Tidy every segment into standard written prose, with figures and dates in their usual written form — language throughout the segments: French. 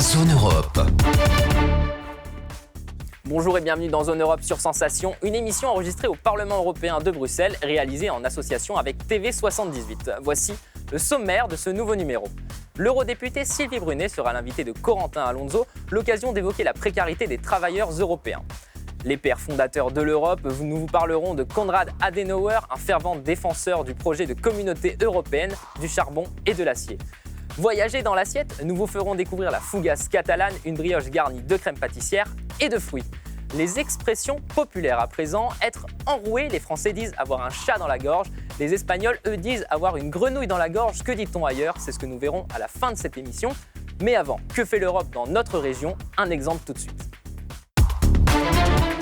Zone Europe. Bonjour et bienvenue dans Zone Europe sur Sensation, une émission enregistrée au Parlement européen de Bruxelles, réalisée en association avec TV78. Voici le sommaire de ce nouveau numéro. L'eurodéputée Sylvie Brunet sera l'invitée de Corentin Alonso, l'occasion d'évoquer la précarité des travailleurs européens. Les pères fondateurs de l'Europe, nous vous parlerons de Konrad Adenauer, un fervent défenseur du projet de communauté européenne, du charbon et de l'acier. Voyager dans l'assiette, nous vous ferons découvrir la fougasse catalane, une brioche garnie de crème pâtissière et de fruits. Les expressions populaires à présent, être enroué, les Français disent avoir un chat dans la gorge, les Espagnols, eux, disent avoir une grenouille dans la gorge, que dit-on ailleurs? C'est ce que nous verrons à la fin de cette émission. Mais avant, que fait l'Europe dans notre région? Un exemple tout de suite.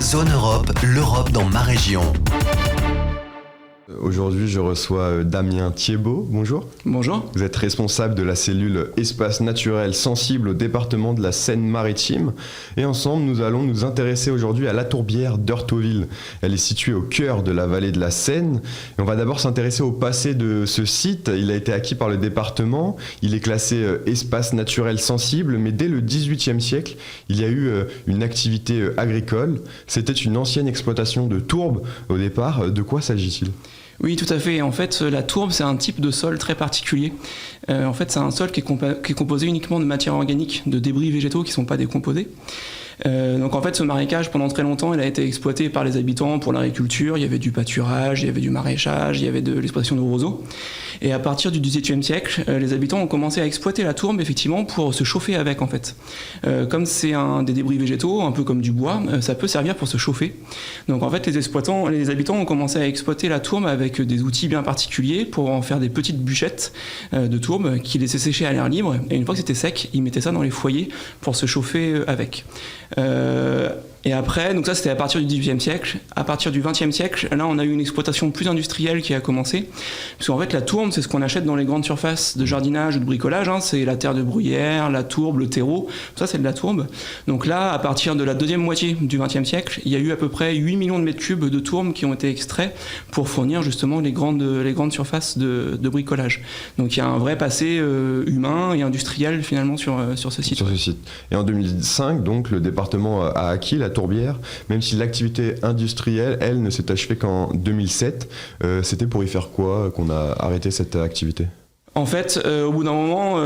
Zone Europe, l'Europe dans ma région. Aujourd'hui, je reçois Damien Thiebaud. Bonjour. Bonjour. Vous êtes responsable de la cellule Espace naturel sensible au département de la Seine-Maritime. Et ensemble, nous allons nous intéresser aujourd'hui à la tourbière d'Hurteville. Elle est située au cœur de la vallée de la Seine. Et on va d'abord s'intéresser au passé de ce site. Il a été acquis par le département. Il est classé Espace naturel sensible. Mais dès le XVIIIe siècle, il y a eu une activité agricole. C'était une ancienne exploitation de tourbe au départ. De quoi s'agit-il ? Oui, tout à fait. En fait, la tourbe, c'est un type de sol très particulier. En fait, c'est un sol qui est composé uniquement de matières organiques, de débris végétaux qui ne sont pas décomposés. Donc en fait, ce marécage, pendant très longtemps, il a été exploité par les habitants pour l'agriculture. Il y avait du pâturage, il y avait du maraîchage, il y avait de l'exploitation de roseaux. Et à partir du XVIIIe siècle, les habitants ont commencé à exploiter la tourbe, effectivement, pour se chauffer avec, en fait. Comme c'est des débris végétaux, un peu comme du bois, ça peut servir pour se chauffer. Donc en fait, les habitants ont commencé à exploiter la tourbe avec des outils bien particuliers pour en faire des petites bûchettes de tourbe qui laissaient sécher à l'air libre. Et une fois que c'était sec, ils mettaient ça dans les foyers pour se chauffer avec. Et après, donc ça c'était à partir du XVIIIe siècle. À partir du XXe siècle, là on a eu une exploitation plus industrielle qui a commencé. Parce qu'en fait la tourbe, c'est ce qu'on achète dans les grandes surfaces de jardinage ou de bricolage. C'est la terre de bruyère, la tourbe, le terreau. Tout ça c'est de la tourbe. Donc là, à partir de la deuxième moitié du XXe siècle, il y a eu à peu près 8 millions de mètres cubes de tourbe qui ont été extraits pour fournir justement les grandes surfaces de bricolage. Donc il y a un vrai passé humain et industriel finalement sur ce site. Sur ce site. Et en 2005, donc, le département a acquis la tourbière, même si l'activité industrielle, elle, ne s'est achevée qu'en 2007. C'était pour y faire quoi qu'on a arrêté cette activité ? En fait, au bout d'un moment,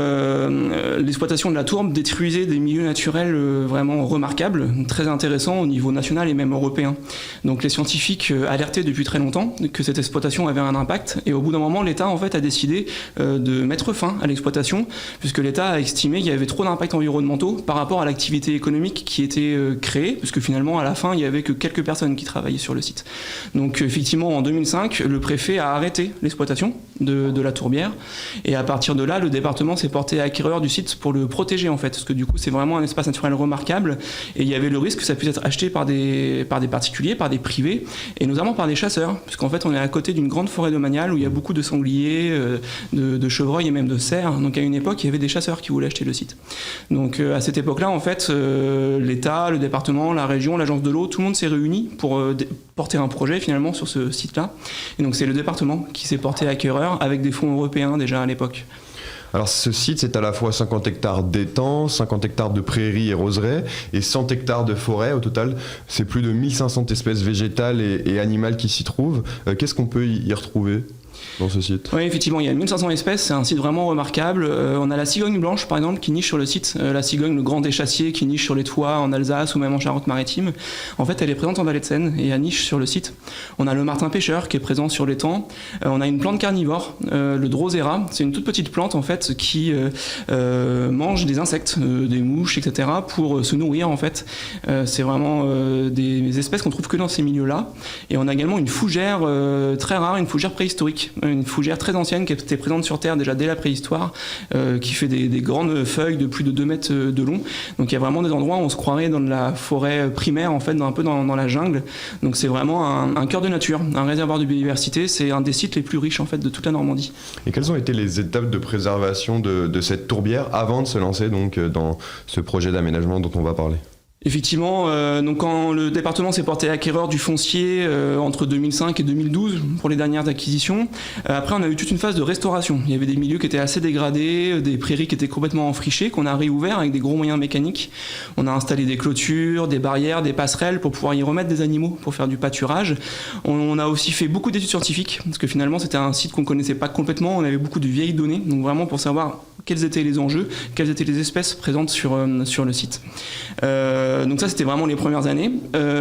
l'exploitation de la tourbe détruisait des milieux naturels vraiment remarquables, très intéressants au niveau national et même européen. Donc les scientifiques alertaient depuis très longtemps que cette exploitation avait un impact, et au bout d'un moment, l'État en fait a décidé de mettre fin à l'exploitation, puisque l'État a estimé qu'il y avait trop d'impacts environnementaux par rapport à l'activité économique qui était créée, puisque finalement, à la fin, il n'y avait que quelques personnes qui travaillaient sur le site. Donc effectivement, en 2005, le préfet a arrêté l'exploitation de la tourbière. Et à partir de là, le département s'est porté acquéreur du site pour le protéger en fait, parce que du coup c'est vraiment un espace naturel remarquable, et il y avait le risque que ça puisse être acheté par des particuliers, par des privés, et notamment par des chasseurs, puisqu'en fait on est à côté d'une grande forêt domaniale où il y a beaucoup de sangliers, de chevreuils et même de cerfs. Donc à une époque il y avait des chasseurs qui voulaient acheter le site. Donc à cette époque-là en fait, l'État, le département, la région, l'agence de l'eau, tout le monde s'est réuni pour porter un projet finalement sur ce site-là. Et donc c'est le département qui s'est porté acquéreur avec des fonds européens déjà à l'époque. Alors ce site, c'est à la fois 50 hectares d'étangs, 50 hectares de prairies et roseraie et 100 hectares de forêt. Au total, c'est plus de 1500 espèces végétales et animales qui s'y trouvent. Qu'est-ce qu'on peut y retrouver dans ce site? Oui, effectivement, il y a 1500 espèces, c'est un site vraiment remarquable. On a la cigogne blanche, par exemple, qui niche sur le site. La cigogne, le grand échassier, qui niche sur les toits en Alsace ou même en Charente-Maritime. En fait, elle est présente en vallée de Seine et elle niche sur le site. On a le martin pêcheur qui est présent sur l'étang. On a une plante carnivore, le drosera. C'est une toute petite plante, en fait, qui mange des insectes, des mouches, etc., pour se nourrir, en fait. C'est vraiment des espèces qu'on trouve que dans ces milieux-là. Et on a également une fougère très rare, une fougère préhistorique. Une fougère très ancienne qui était présente sur Terre déjà dès la préhistoire, qui fait des grandes feuilles de plus de 2 mètres de long. Donc il y a vraiment des endroits où on se croirait dans de la forêt primaire, en fait, un peu dans la jungle. Donc c'est vraiment un cœur de nature, un réservoir de biodiversité. C'est un des sites les plus riches en fait, de toute la Normandie. Et quelles ont été les étapes de préservation de cette tourbière avant de se lancer donc, dans ce projet d'aménagement dont on va parler ? Effectivement, donc quand le département s'est porté acquéreur du foncier entre 2005 et 2012 pour les dernières acquisitions, après on a eu toute une phase de restauration. Il y avait des milieux qui étaient assez dégradés, des prairies qui étaient complètement enfrichées, qu'on a réouvert avec des gros moyens mécaniques. On a installé des clôtures, des barrières, des passerelles pour pouvoir y remettre des animaux, pour faire du pâturage. On a aussi fait beaucoup d'études scientifiques, parce que finalement c'était un site qu'on connaissait pas complètement, on avait beaucoup de vieilles données, donc vraiment pour savoir quels étaient les enjeux, quelles étaient les espèces présentes sur le site. Donc ça c'était vraiment les premières années.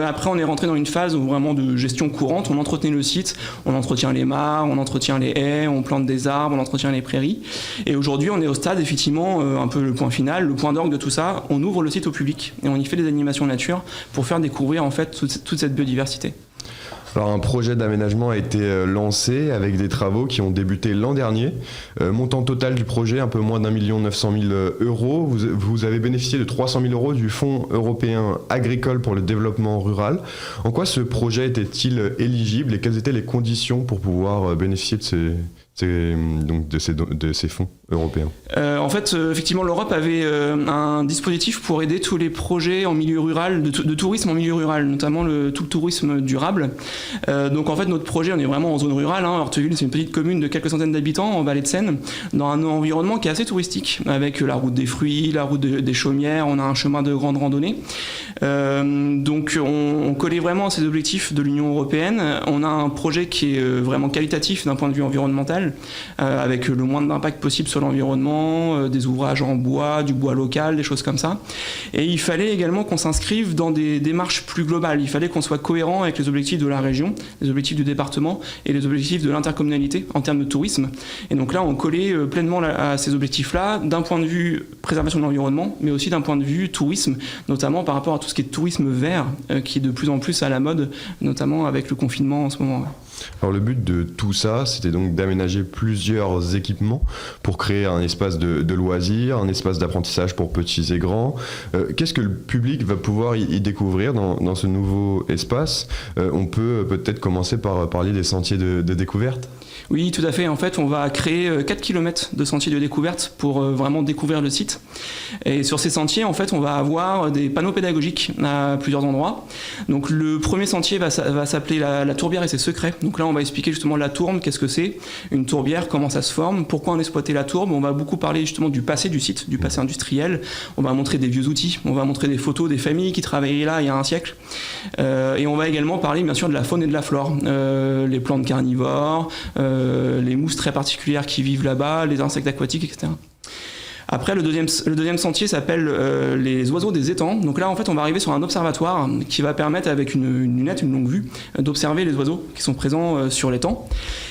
Après on est rentré dans une phase vraiment de gestion courante, on entretenait le site, on entretient les mares, on entretient les haies, on plante des arbres, on entretient les prairies. Et aujourd'hui on est au stade effectivement, un peu le point final, le point d'orgue de tout ça, on ouvre le site au public et on y fait des animations nature pour faire découvrir en fait toute cette biodiversité. Alors un projet d'aménagement a été lancé avec des travaux qui ont débuté l'an dernier. Montant total du projet, un peu moins d'1 900 000 €. Vous avez bénéficié de 300 000 € du Fonds européen agricole pour le développement rural. En quoi ce projet était-il éligible et quelles étaient les conditions pour pouvoir bénéficier de ces fonds européens? En fait, effectivement, l'Europe avait un dispositif pour aider tous les projets en milieu rural, de tourisme en milieu rural, notamment tout le tourisme durable. Donc en fait, notre projet, on est vraiment en zone rurale. Horteville, c'est une petite commune de quelques centaines d'habitants en vallée de Seine, dans un environnement qui est assez touristique, avec la route des fruits, la route des chaumières, on a un chemin de grande randonnée. Donc on collait vraiment à ces objectifs de l'Union européenne. On a un projet qui est vraiment qualitatif d'un point de vue environnemental, avec le moins d'impact possible sur l'environnement, des ouvrages en bois, du bois local, des choses comme ça. Et il fallait également qu'on s'inscrive dans des démarches plus globales. Il fallait qu'on soit cohérent avec les objectifs de la région, les objectifs du département et les objectifs de l'intercommunalité en termes de tourisme. Et donc là, on collait pleinement à ces objectifs-là, d'un point de vue préservation de l'environnement, mais aussi d'un point de vue tourisme, notamment par rapport à tout ce qui est tourisme vert, qui est de plus en plus à la mode, notamment avec le confinement en ce moment. Alors le but de tout ça, c'était donc d'aménager plusieurs équipements pour créer un espace de loisirs, un espace d'apprentissage pour petits et grands. Qu'est-ce que le public va pouvoir y découvrir dans ce nouveau espace? On peut peut-être commencer par parler des sentiers de découverte. Oui, tout à fait. En fait, on va créer 4 km de sentiers de découverte pour vraiment découvrir le site. Et sur ces sentiers, en fait, on va avoir des panneaux pédagogiques à plusieurs endroits. Donc, le premier sentier va s'appeler la tourbière et ses secrets. Donc là, on va expliquer justement la tourbe, qu'est-ce que c'est, une tourbière, comment ça se forme, pourquoi on exploitait la tourbe. On va beaucoup parler justement du passé du site, du passé industriel. On va montrer des vieux outils, on va montrer des photos des familles qui travaillaient là il y a un siècle. Et on va également parler, bien sûr, de la faune et de la flore, les plantes carnivores, les mousses très particulières qui vivent là-bas, les insectes aquatiques, etc. Après, le deuxième sentier s'appelle les oiseaux des étangs. Donc là, en fait, on va arriver sur un observatoire qui va permettre, avec une lunette, une longue vue, d'observer les oiseaux qui sont présents sur l'étang.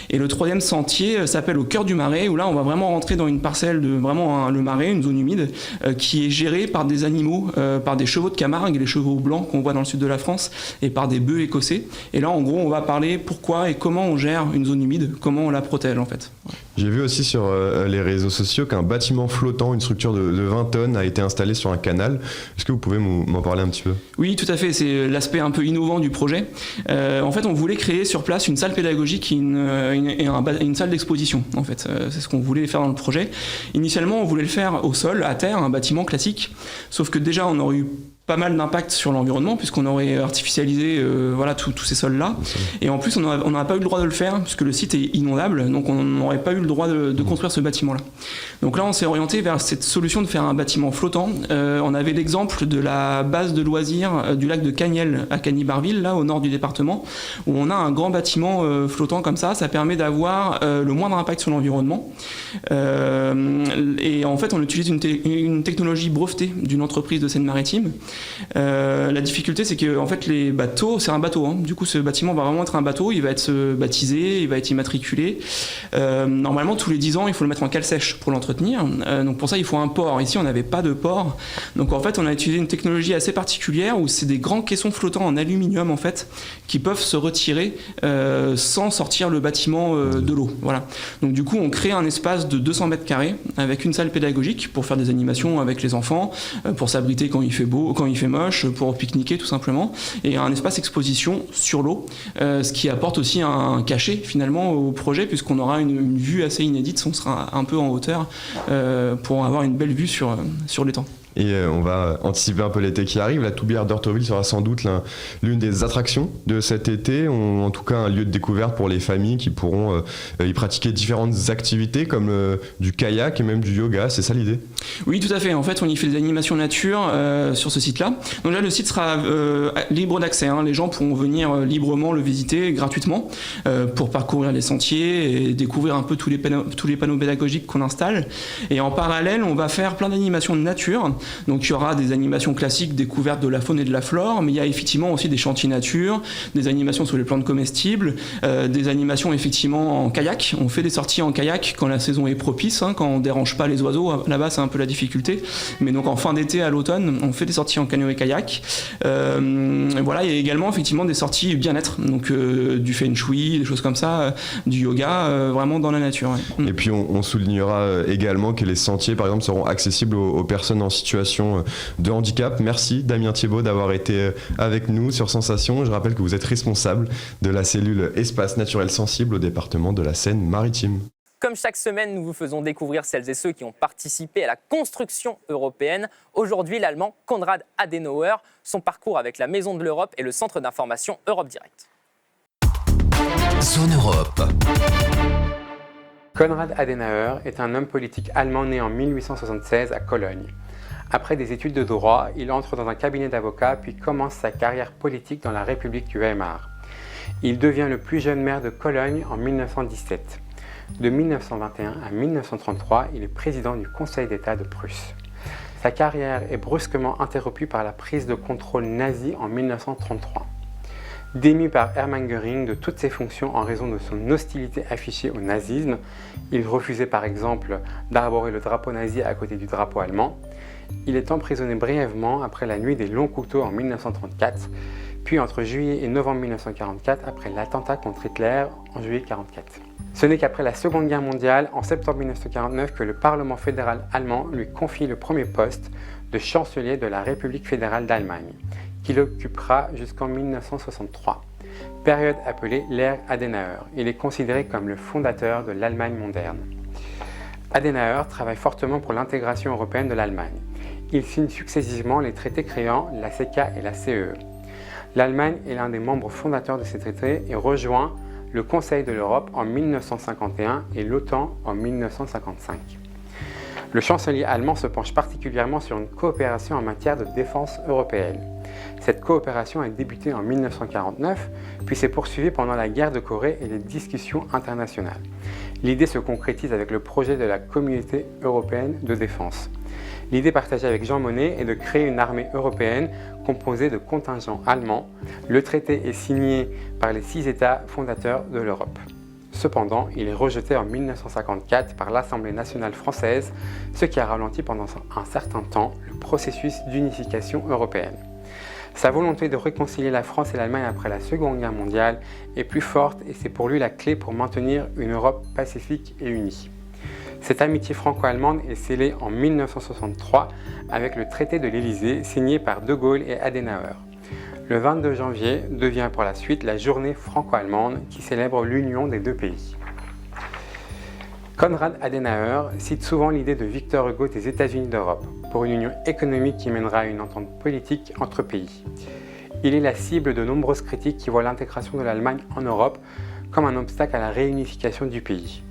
Et le troisième sentier s'appelle au cœur du Marais, où là, on va vraiment rentrer dans une parcelle de le Marais, une zone humide, qui est gérée par des animaux, par des chevaux de Camargue, les chevaux blancs qu'on voit dans le sud de la France, et par des bœufs écossais. Et là, en gros, on va parler pourquoi et comment on gère une zone humide, comment on la protège, en fait. J'ai vu aussi sur les réseaux sociaux qu'un bâtiment flottant, une structure de 20 tonnes, a été installé sur un canal. Est-ce que vous pouvez m'en parler un petit peu? Oui, tout à fait. C'est l'aspect un peu innovant du projet. En fait, on voulait créer sur place une salle pédagogique et une salle d'exposition. En fait, c'est ce qu'on voulait faire dans le projet. Initialement, on voulait le faire au sol, à terre, un bâtiment classique. Sauf que déjà, on aurait eu pas mal d'impact sur l'environnement puisqu'on aurait artificialisé tous ces sols-là. Et en plus, on n'a pas eu le droit de le faire puisque le site est inondable, donc on n'aurait pas eu le droit de construire ce bâtiment-là. Donc là, on s'est orienté vers cette solution de faire un bâtiment flottant. On avait l'exemple de la base de loisirs du lac de Cagniel à Cagny-Barville, là au nord du département, où on a un grand bâtiment flottant comme ça. Ça permet d'avoir le moindre impact sur l'environnement. Et en fait, on utilise une technologie brevetée d'une entreprise de Seine-Maritime. La difficulté, c'est que en fait, les bateaux, c'est un bateau. Du coup, ce bâtiment va vraiment être un bateau. Il va être baptisé, il va être immatriculé. Normalement, tous les 10 ans, il faut le mettre en cale sèche pour l'entretenir. Donc pour ça, il faut un port. Ici, on n'avait pas de port. Donc en fait, on a utilisé une technologie assez particulière où c'est des grands caissons flottants en aluminium en fait qui peuvent se retirer sans sortir le bâtiment de l'eau. Voilà. Donc du coup, on crée un espace de 200 mètres carrés avec une salle pédagogique pour faire des animations avec les enfants, pour s'abriter quand il fait beau, quand il fait moche, pour pique-niquer tout simplement, et un espace exposition sur l'eau, ce qui apporte aussi un cachet finalement au projet puisqu'on aura une vue assez inédite, on sera un peu en hauteur pour avoir une belle vue sur l'étang. Et on va anticiper un peu l'été qui arrive. La tourbière d'Hurteville sera sans doute l'une des attractions de cet été, en tout cas un lieu de découverte pour les familles qui pourront y pratiquer différentes activités comme du kayak et même du yoga. C'est ça l'idée? Oui, tout à fait. En fait, on y fait des animations nature sur ce site-là. Donc là, le site sera libre d'accès. Les gens pourront venir librement le visiter gratuitement pour parcourir les sentiers et découvrir un peu tous les panneaux pédagogiques qu'on installe. Et en parallèle, on va faire plein d'animations de nature. Donc il y aura des animations classiques, découvertes de la faune et de la flore, mais il y a effectivement aussi des chantiers nature, des animations sur les plantes comestibles, des animations effectivement en kayak. On fait des sorties en kayak quand la saison est propice, quand on ne dérange pas les oiseaux. Là-bas, c'est un peu la difficulté. Mais donc en fin d'été, à l'automne, on fait des sorties en canoë kayak. Voilà, il y a également effectivement des sorties bien-être, donc du feng shui, des choses comme ça, du yoga, vraiment dans la nature. Ouais. Et puis on soulignera également que les sentiers, par exemple, seront accessibles aux personnes en situation de handicap. Merci Damien Thiebaud d'avoir été avec nous sur Sensation. Je rappelle que vous êtes responsable de la cellule Espace Naturel Sensible au département de la Seine-Maritime. Comme chaque semaine, nous vous faisons découvrir celles et ceux qui ont participé à la construction européenne. Aujourd'hui, l'Allemand Konrad Adenauer, son parcours avec la Maison de l'Europe et le centre d'information Europe Direct. Zone Europe. Konrad Adenauer est un homme politique allemand né en 1876 à Cologne. Après des études de droit, il entre dans un cabinet d'avocats puis commence sa carrière politique dans la République du Weimar. Il devient le plus jeune maire de Cologne en 1917. De 1921 à 1933, il est président du Conseil d'État de Prusse. Sa carrière est brusquement interrompue par la prise de contrôle nazie en 1933. Démis par Hermann Göring de toutes ses fonctions en raison de son hostilité affichée au nazisme, il refusait par exemple d'arborer le drapeau nazi à côté du drapeau allemand. Il est emprisonné brièvement après la nuit des longs couteaux en 1934, puis entre juillet et novembre 1944 après l'attentat contre Hitler en juillet 1944. Ce n'est qu'après la Seconde Guerre mondiale, en septembre 1949, que le Parlement fédéral allemand lui confie le premier poste de chancelier de la République fédérale d'Allemagne, qu'il occupera jusqu'en 1963, période appelée l'ère Adenauer. Il est considéré comme le fondateur de l'Allemagne moderne. Adenauer travaille fortement pour l'intégration européenne de l'Allemagne. Il signe successivement les traités créant la CK et la CEE. L'Allemagne est l'un des membres fondateurs de ces traités et rejoint le Conseil de l'Europe en 1951 et l'OTAN en 1955. Le chancelier allemand se penche particulièrement sur une coopération en matière de défense européenne. Cette coopération a débuté en 1949, puis s'est poursuivie pendant la guerre de Corée et les discussions internationales. L'idée se concrétise avec le projet de la Communauté européenne de défense. L'idée partagée avec Jean Monnet est de créer une armée européenne composée de contingents allemands. Le traité est signé par les 6 États fondateurs de l'Europe. Cependant, il est rejeté en 1954 par l'Assemblée nationale française, ce qui a ralenti pendant un certain temps le processus d'unification européenne. Sa volonté de réconcilier la France et l'Allemagne après la Seconde Guerre mondiale est plus forte et c'est pour lui la clé pour maintenir une Europe pacifique et unie. Cette amitié franco-allemande est scellée en 1963 avec le traité de l'Élysée signé par De Gaulle et Adenauer. Le 22 janvier devient pour la suite la journée franco-allemande qui célèbre l'union des deux pays. Konrad Adenauer cite souvent l'idée de Victor Hugo des États-Unis d'Europe pour une union économique qui mènera à une entente politique entre pays. Il est la cible de nombreuses critiques qui voient l'intégration de l'Allemagne en Europe comme un obstacle à la réunification du pays.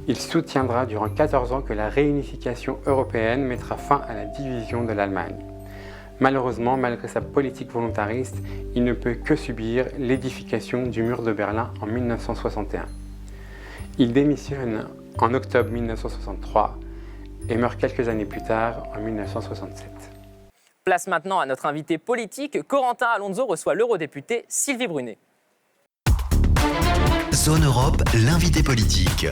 Il soutiendra durant 14 ans que la réunification européenne mettra fin à la division de l'Allemagne. Malheureusement, malgré sa politique volontariste, il ne peut que subir l'édification du mur de Berlin en 1961. Il démissionne en octobre 1963 et meurt quelques années plus tard, en 1967. Place maintenant à notre invité politique. Corentin Alonso reçoit l'eurodéputé Sylvie Brunet. Zone Europe, l'invité politique.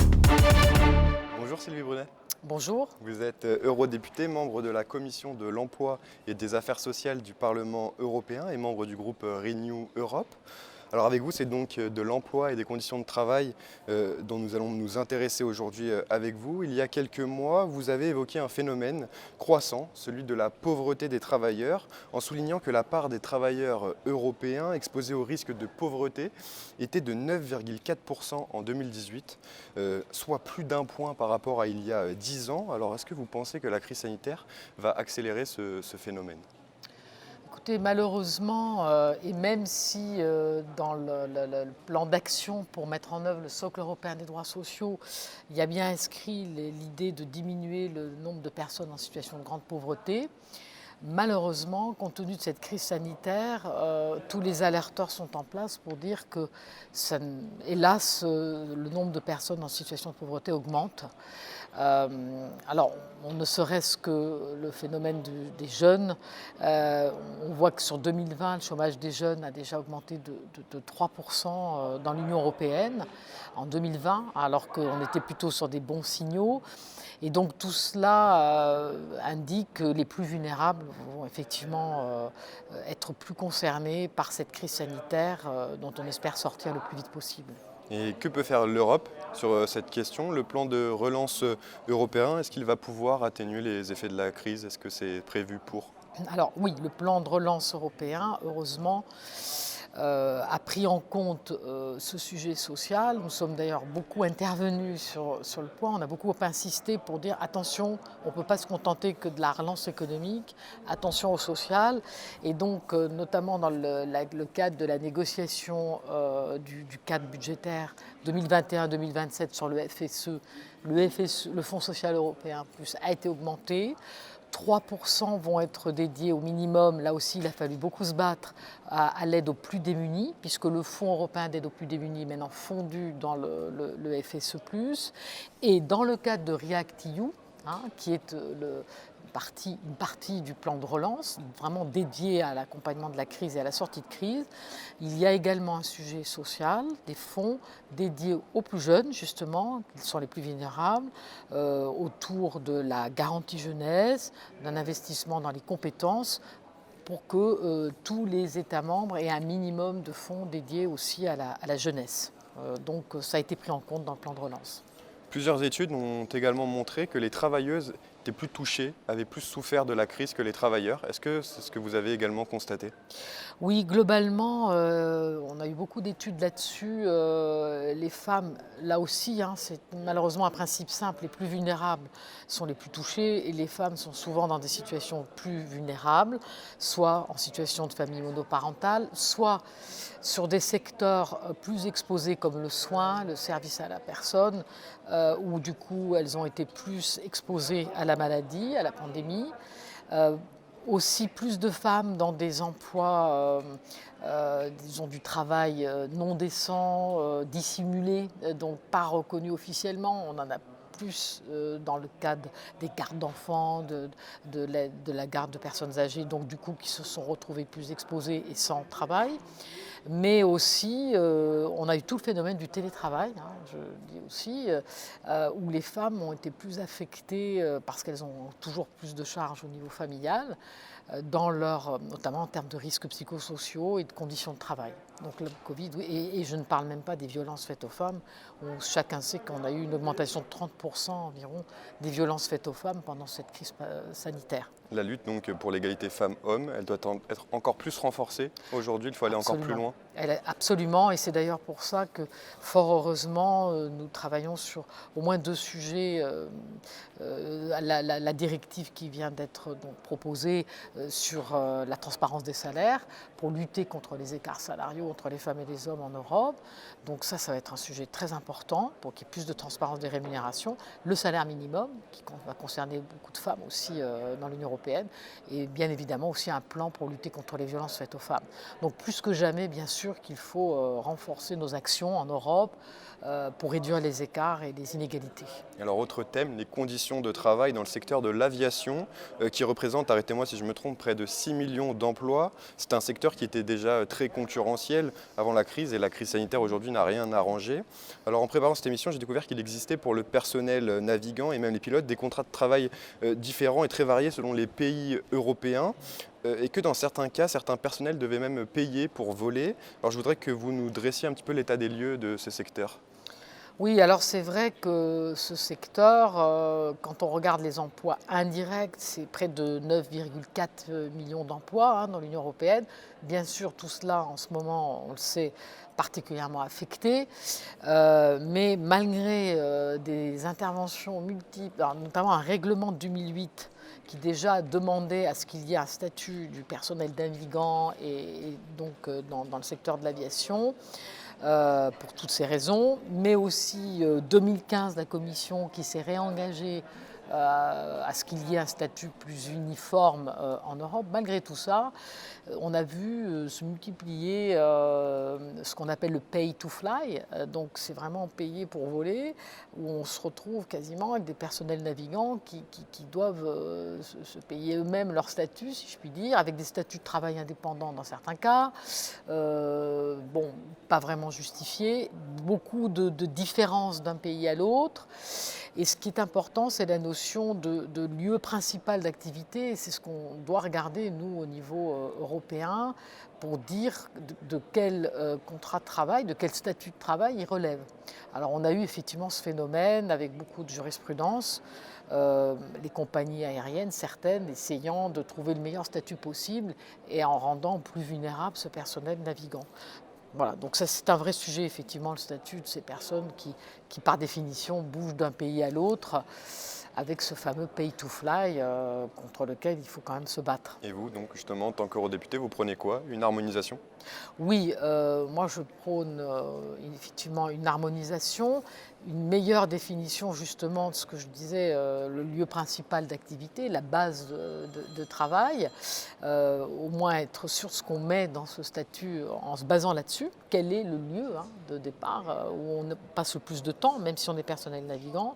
Bonjour Sylvie Brunet. Bonjour. Vous êtes eurodéputée, membre de la Commission de l'Emploi et des Affaires sociales du Parlement européen et membre du groupe Renew Europe. Alors avec vous, c'est donc de l'emploi et des conditions de travail dont nous allons nous intéresser aujourd'hui avec vous. Il y a quelques mois, vous avez évoqué un phénomène croissant, celui de la pauvreté des travailleurs, en soulignant que la part des travailleurs européens exposés au risque de pauvreté était de 9,4% en 2018, soit plus d'un point par rapport à il y a 10 ans. Alors est-ce que vous pensez que la crise sanitaire va accélérer ce phénomène ? Écoutez, malheureusement, et même si dans le plan d'action pour mettre en œuvre le socle européen des droits sociaux, il y a bien inscrit l'idée de diminuer le nombre de personnes en situation de grande pauvreté, malheureusement, compte tenu de cette crise sanitaire, tous les alerteurs sont en place pour dire que, hélas, le nombre de personnes en situation de pauvreté augmente. Alors, on ne serait-ce que le phénomène des jeunes. On voit que sur 2020, le chômage des jeunes a déjà augmenté de 3% dans l'Union européenne en 2020, alors qu'on était plutôt sur des bons signaux. Et donc tout cela indique que les plus vulnérables vont effectivement être plus concernés par cette crise sanitaire dont on espère sortir le plus vite possible. Et que peut faire l'Europe sur cette question? Le plan de relance européen, est-ce qu'il va pouvoir atténuer les effets de la crise? Est-ce que c'est prévu pour? Alors oui, le plan de relance européen, heureusement, a pris en compte ce sujet social. Nous sommes d'ailleurs beaucoup intervenus sur le point. On a beaucoup insisté pour dire attention, on ne peut pas se contenter que de la relance économique, attention au social. Et donc, notamment dans le cadre de la négociation du cadre budgétaire 2021-2027 sur le FSE, le Fonds social européen plus, a été augmenté. 3% vont être dédiés au minimum. Là aussi, il a fallu beaucoup se battre à l'aide aux plus démunis, puisque le Fonds européen d'aide aux plus démunis est maintenant fondu dans le FSE+. Et dans le cadre de REACT-EU, qui est une partie du plan de relance, vraiment dédiée à l'accompagnement de la crise et à la sortie de crise. Il y a également un sujet social, des fonds dédiés aux plus jeunes, justement, qui sont les plus vulnérables, autour de la garantie jeunesse, d'un investissement dans les compétences, pour que tous les États membres aient un minimum de fonds dédiés aussi à la jeunesse. Donc ça a été pris en compte dans le plan de relance. Plusieurs études ont également montré que les travailleuses étaient plus touchées, avaient plus souffert de la crise que les travailleurs. Est-ce que c'est ce que vous avez également constaté? Oui, globalement, on a eu beaucoup d'études là-dessus. Les femmes, là aussi, c'est malheureusement un principe simple, les plus vulnérables sont les plus touchées et les femmes sont souvent dans des situations plus vulnérables, soit en situation de famille monoparentale, soit sur des secteurs plus exposés comme le soin, le service à la personne, où du coup elles ont été plus exposées à la maladie, à la pandémie. Aussi plus de femmes dans des emplois, disons du travail non décent, dissimulé, donc pas reconnu officiellement. On en a plus dans le cadre des gardes d'enfants, de la garde de personnes âgées, donc du coup qui se sont retrouvées plus exposées et sans travail. Mais aussi, on a eu tout le phénomène du télétravail, je dis aussi, où les femmes ont été plus affectées parce qu'elles ont toujours plus de charges au niveau familial, notamment en termes de risques psychosociaux et de conditions de travail. Donc le Covid, et je ne parle même pas des violences faites aux femmes, où chacun sait qu'on a eu une augmentation de 30% environ des violences faites aux femmes pendant cette crise sanitaire. La lutte donc pour l'égalité femmes-hommes, elle doit être encore plus renforcée aujourd'hui, il faut aller encore plus loin. Absolument, et c'est d'ailleurs pour ça que, fort heureusement, nous travaillons sur au moins 2 sujets. La directive qui vient d'être donc proposée sur la transparence des salaires pour lutter contre les écarts salariaux entre les femmes et les hommes en Europe. Donc ça va être un sujet très important pour qu'il y ait plus de transparence des rémunérations. Le salaire minimum, qui va concerner beaucoup de femmes aussi dans l'Union européenne, et bien évidemment aussi un plan pour lutter contre les violences faites aux femmes. Donc plus que jamais, bien sûr, qu'il faut renforcer nos actions en Europe pour réduire les écarts et les inégalités. Alors autre thème, les conditions de travail dans le secteur de l'aviation qui représente, arrêtez-moi si je me trompe, près de 6 millions d'emplois. C'est un secteur qui était déjà très concurrentiel avant la crise et la crise sanitaire aujourd'hui n'a rien arrangé. Alors en préparant cette émission, j'ai découvert qu'il existait pour le personnel navigant et même les pilotes des contrats de travail différents et très variés selon les les pays européens et que dans certains cas, certains personnels devaient même payer pour voler. Alors je voudrais que vous nous dressiez un petit peu l'état des lieux de ces secteurs. Oui, alors c'est vrai que ce secteur, quand on regarde les emplois indirects, c'est près de 9,4 millions d'emplois dans l'Union européenne. Bien sûr, tout cela, en ce moment, on le sait, particulièrement affecté. Mais malgré des interventions multiples, alors notamment un règlement de 2008 qui déjà demandait à ce qu'il y ait un statut du personnel navigant et donc dans le secteur de l'aviation, pour toutes ces raisons, mais aussi 2015, la Commission qui s'est réengagée à ce qu'il y ait un statut plus uniforme en Europe. Malgré tout ça, on a vu se multiplier ce qu'on appelle le pay to fly, donc c'est vraiment payer pour voler, où on se retrouve quasiment avec des personnels navigants qui doivent se payer eux-mêmes leur statut, si je puis dire, avec des statuts de travail indépendants dans certains cas, bon, pas vraiment justifiés, beaucoup de différences d'un pays à l'autre. Et ce qui est important, c'est la notion de lieu principal d'activité, et c'est ce qu'on doit regarder, nous, au niveau européen, pour dire de quel contrat de travail, de quel statut de travail il relève. Alors on a eu effectivement ce phénomène avec beaucoup de jurisprudence, les compagnies aériennes, certaines, essayant de trouver le meilleur statut possible et en rendant plus vulnérable ce personnel navigant. Voilà, donc ça c'est un vrai sujet, effectivement, le statut de ces personnes qui par définition bougent d'un pays à l'autre avec ce fameux pay to fly contre lequel il faut quand même se battre. Et vous, donc justement, en tant qu'eurodéputé, vous prenez quoi? Une harmonisation? Oui, moi je prône effectivement une harmonisation, une meilleure définition justement de ce que je disais, le lieu principal d'activité, la base de travail, au moins être sûr de ce qu'on met dans ce statut en se basant là-dessus, quel est le lieu de départ où on passe le plus de temps, même si on est personnel navigant.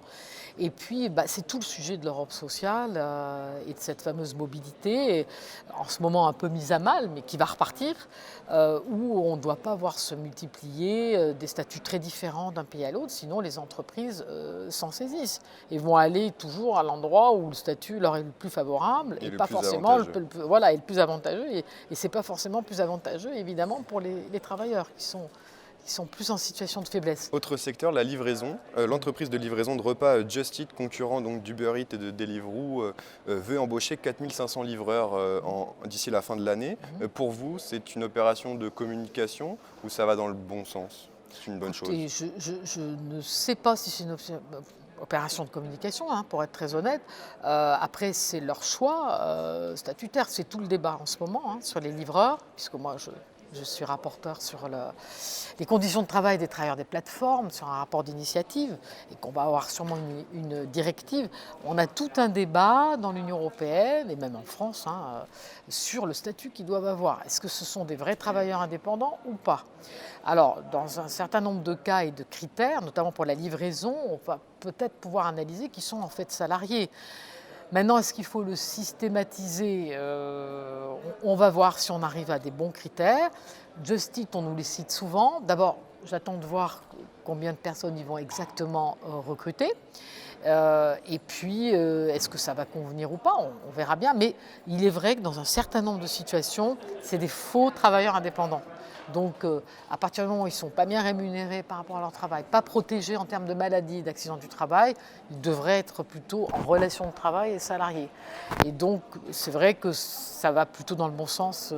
Et puis, c'est tout le sujet de l'Europe sociale et de cette fameuse mobilité, en ce moment un peu mise à mal, mais qui va repartir, où on ne doit pas voir se multiplier des statuts très différents d'un pays à l'autre, sinon les entreprises s'en saisissent et vont aller toujours à l'endroit où le statut leur est le plus favorable et pas forcément le plus avantageux. Et ce n'est pas forcément plus avantageux, évidemment, pour les travailleurs qui sont plus en situation de faiblesse. Autre secteur, la livraison. L'entreprise de livraison de repas Just Eat, concurrent donc d'Uber Eats et de Deliveroo, veut embaucher 4500 livreurs d'ici la fin de l'année. Pour vous, c'est une opération de communication ou ça va dans le bon sens? C'est une bonne chose. Je ne sais pas si c'est une opération de communication, pour être très honnête. Après, c'est leur choix statutaire. C'est tout le débat en ce moment sur les livreurs, puisque moi, je suis rapporteur sur les conditions de travail des travailleurs des plateformes, sur un rapport d'initiative, et qu'on va avoir sûrement une directive. On a tout un débat dans l'Union européenne, et même en France, sur le statut qu'ils doivent avoir. Est-ce que ce sont des vrais travailleurs indépendants ou pas? Alors, dans un certain nombre de cas et de critères, notamment pour la livraison, on va peut-être pouvoir analyser qu'ils sont en fait salariés. Maintenant, est-ce qu'il faut le systématiser? On va voir si on arrive à des bons critères. Just Eat, on nous les cite souvent. D'abord, j'attends de voir combien de personnes ils vont exactement recruter. Et puis, est-ce que ça va convenir ou pas? On verra bien. Mais il est vrai que dans un certain nombre de situations, c'est des faux travailleurs indépendants. Donc, à partir du moment où ils ne sont pas bien rémunérés par rapport à leur travail, pas protégés en termes de maladies et d'accidents du travail, ils devraient être plutôt en relation de travail et salariés. Et donc, c'est vrai que ça va plutôt dans le bon sens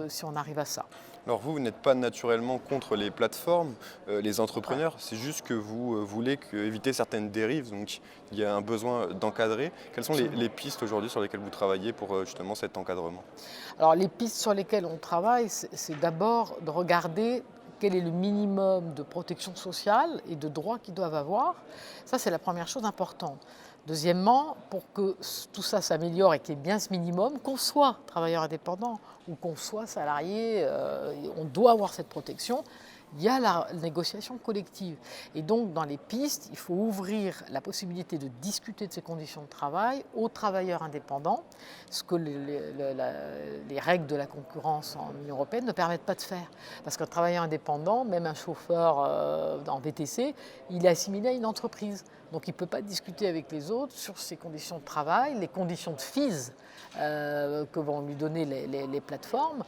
si on arrive à ça. Alors vous n'êtes pas naturellement contre les plateformes, les entrepreneurs, c'est juste que vous voulez éviter certaines dérives, donc il y a un besoin d'encadrer. Quelles sont les pistes aujourd'hui sur lesquelles vous travaillez pour justement cet encadrement? Alors les pistes sur lesquelles on travaille, c'est d'abord de regarder quel est le minimum de protection sociale et de droits qu'ils doivent avoir. Ça, c'est la première chose importante. Deuxièmement, pour que tout ça s'améliore et qu'il y ait bien ce minimum, qu'on soit travailleur indépendant ou qu'on soit salarié, on doit avoir cette protection. il y a la négociation collective. Et donc, dans les pistes, il faut ouvrir la possibilité de discuter de ces conditions de travail aux travailleurs indépendants, ce que les règles de la concurrence en Union européenne ne permettent pas de faire. Parce qu'un travailleur indépendant, même un chauffeur en VTC, il est assimilé à une entreprise. Donc, il ne peut pas discuter avec les autres sur ses conditions de travail, les conditions de fees que vont lui donner les plateformes.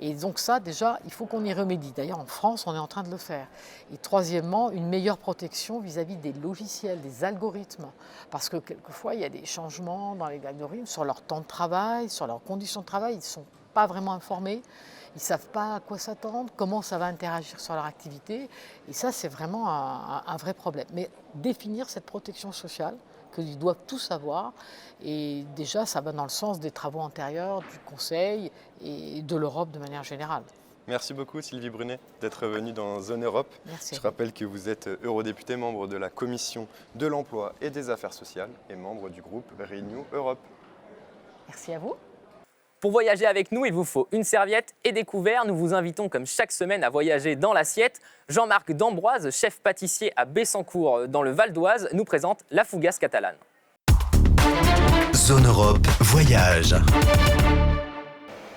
Et donc ça, déjà, il faut qu'on y remédie. D'ailleurs, en France, on est en train de le faire. Et troisièmement, une meilleure protection vis-à-vis des logiciels, des algorithmes. Parce que quelquefois, il y a des changements dans les algorithmes sur leur temps de travail, sur leurs conditions de travail. Ils ne sont pas vraiment informés. Ils ne savent pas à quoi s'attendre, comment ça va interagir sur leur activité. Et ça, c'est vraiment un vrai problème. Mais définir cette protection sociale, qu'ils doivent tous savoir. Et déjà, ça va dans le sens des travaux antérieurs, du Conseil et de l'Europe de manière générale. Merci beaucoup Sylvie Brunet d'être venue dans Zone Europe. Merci. Je rappelle que vous êtes eurodéputée, membre de la Commission de l'Emploi et des Affaires sociales et membre du groupe Renew Europe. Merci à vous. Pour voyager avec nous, il vous faut une serviette et des couverts. Nous vous invitons, comme chaque semaine, à voyager dans l'assiette. Jean-Marc d'Ambroise, chef pâtissier à Bessancourt, dans le Val d'Oise, nous présente la fougasse catalane. Zone Europe Voyage.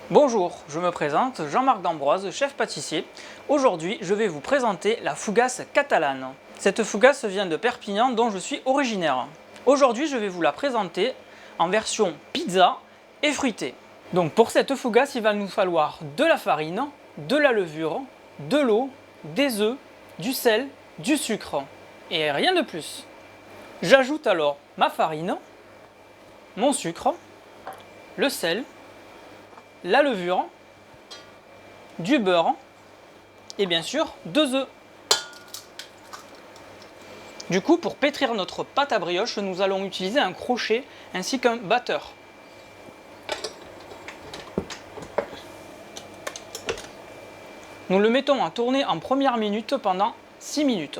Bonjour, je me présente, Jean-Marc d'Ambroise, chef pâtissier. Aujourd'hui, je vais vous présenter la fougasse catalane. Cette fougasse vient de Perpignan, dont je suis originaire. Aujourd'hui, je vais vous la présenter en version pizza et fruitée. Donc pour cette fougasse, il va nous falloir de la farine, de la levure, de l'eau, des œufs, du sel, du sucre et rien de plus. J'ajoute alors ma farine, mon sucre, le sel, la levure, du beurre et bien sûr 2 œufs. Du coup, pour pétrir notre pâte à brioche, nous allons utiliser un crochet ainsi qu'un batteur. Nous le mettons à tourner en première minute pendant 6 minutes.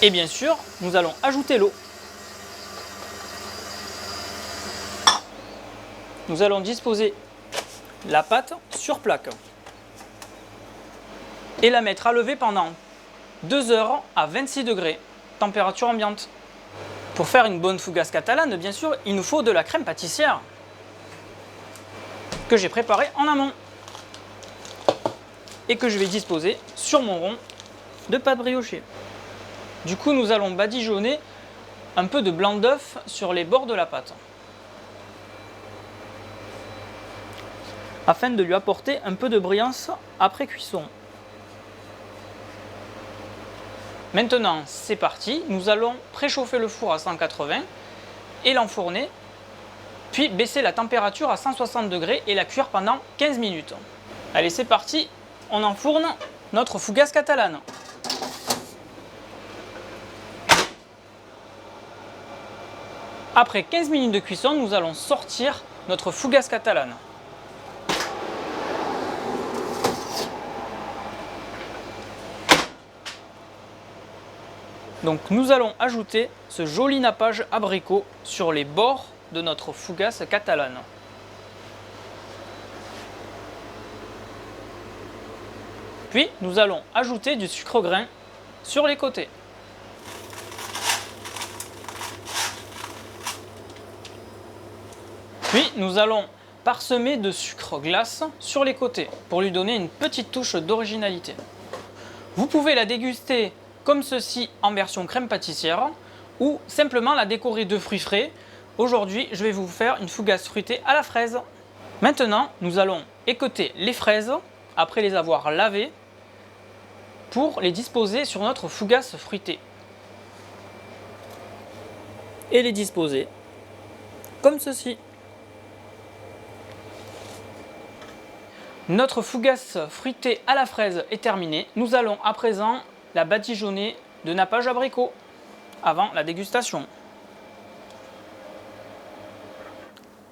Et bien sûr, nous allons ajouter l'eau. Nous allons disposer la pâte sur plaque et la mettre à lever pendant 2 heures à 26 degrés, température ambiante. Pour faire une bonne fougasse catalane, bien sûr, il nous faut de la crème pâtissière que j'ai préparée en amont et que je vais disposer sur mon rond de pâte briochée. Du coup, nous allons badigeonner un peu de blanc d'œuf sur les bords de la pâte afin de lui apporter un peu de brillance après cuisson. Maintenant, c'est parti, nous allons préchauffer le four à 180 et l'enfourner, puis baisser la température à 160 degrés et la cuire pendant 15 minutes. Allez, c'est parti, on enfourne notre fougasse catalane. Après 15 minutes de cuisson, nous allons sortir notre fougasse catalane. Donc nous allons ajouter ce joli nappage abricot sur les bords de notre fougasse catalane. Puis nous allons ajouter du sucre grain sur les côtés. Puis nous allons parsemer de sucre glace sur les côtés pour lui donner une petite touche d'originalité. Vous pouvez la déguster comme ceci en version crème pâtissière ou simplement la décorer de fruits frais. Aujourd'hui, je vais vous faire une fougasse fruitée à la fraise. Maintenant, nous allons équeuter les fraises après les avoir lavées pour les disposer sur notre fougasse fruitée. Et les disposer comme ceci. Notre fougasse fruitée à la fraise est terminée. Nous allons à présent la badigeonner de nappage abricot avant la dégustation.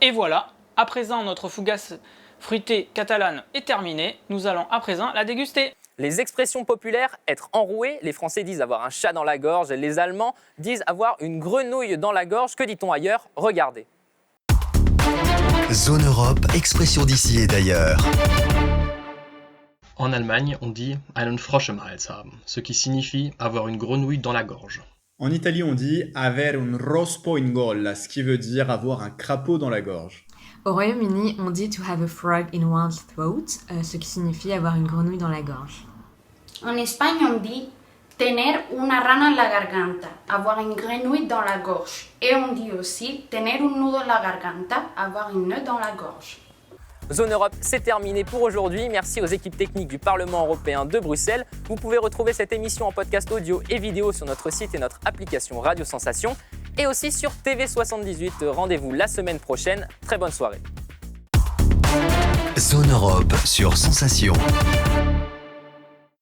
Et voilà, à présent notre fougasse fruitée catalane est terminée. Nous allons à présent la déguster. Les expressions populaires, être enroué, les Français disent avoir un chat dans la gorge, les Allemands disent avoir une grenouille dans la gorge. Que dit-on ailleurs? Regardez. Zone Europe, expression d'ici et d'ailleurs. En Allemagne, on dit einen Frosch im Hals haben, ce qui signifie avoir une grenouille dans la gorge. En Italie, on dit aver un rospo in gola, ce qui veut dire avoir un crapaud dans la gorge. Au Royaume-Uni, on dit to have a frog in one's throat, ce qui signifie avoir une grenouille dans la gorge. En Espagne, on dit tener una rana en la garganta, avoir une grenouille dans la gorge. Et on dit aussi tener un nudo en la garganta, avoir une nœud dans la gorge. Zone Europe, c'est terminé pour aujourd'hui. Merci aux équipes techniques du Parlement européen de Bruxelles. Vous pouvez retrouver cette émission en podcast audio et vidéo sur notre site et notre application Radio Sensation et aussi sur TV78. Rendez-vous la semaine prochaine. Très bonne soirée. Zone Europe sur Sensation.